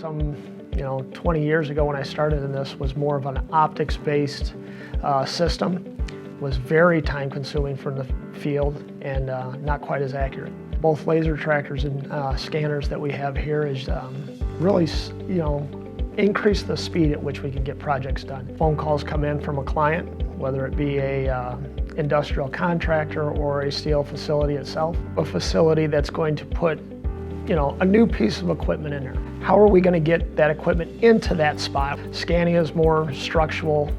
Some 20 years ago when I started in this was more of an optics-based system. Was very time consuming from the field and not quite as accurate. Both laser trackers and scanners that we have here is really increase the speed at which we can get projects done. Phone calls come in from a client, whether it be a industrial contractor or a steel facility itself. A facility that's going to put a new piece of equipment in there. How are we going to get that equipment into that spot? Scanning is more structural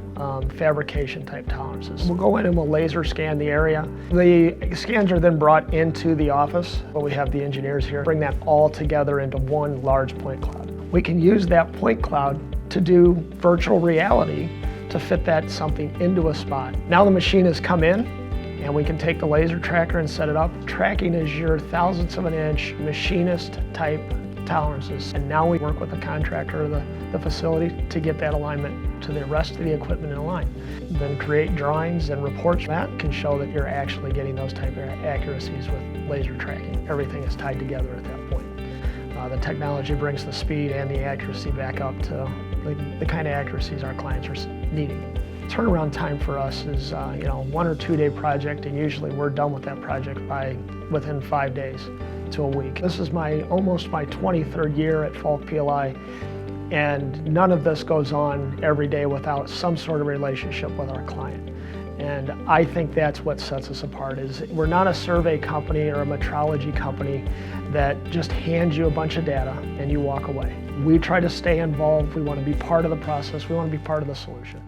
fabrication type tolerances. We'll go in and we'll laser scan the area. The scans are then brought into the office, where we have the engineers here, bring that all together into one large point cloud. We can use that point cloud to do virtual reality to fit that something into a spot. Now the machine has come in, and we can take the laser tracker and set it up. Tracking is your thousandths of an inch machinist type tolerances. And now we work with the contractor or the facility to get that alignment to the rest of the equipment in line. Then create drawings and reports that can show that you're actually getting those type of accuracies with laser tracking. Everything is tied together at that point. The technology brings the speed and the accuracy back up to the kind of accuracies our clients are needing. Turnaround time for us is 1 or 2 day project, and usually we're done with that project within 5 days to a week. This is almost my 23rd year at Falk PLI, and none of this goes on every day without some sort of relationship with our client. And I think that's what sets us apart. Is we're not a survey company or a metrology company that just hands you a bunch of data and you walk away. We try to stay involved. We want to be part of the process. We want to be part of the solution.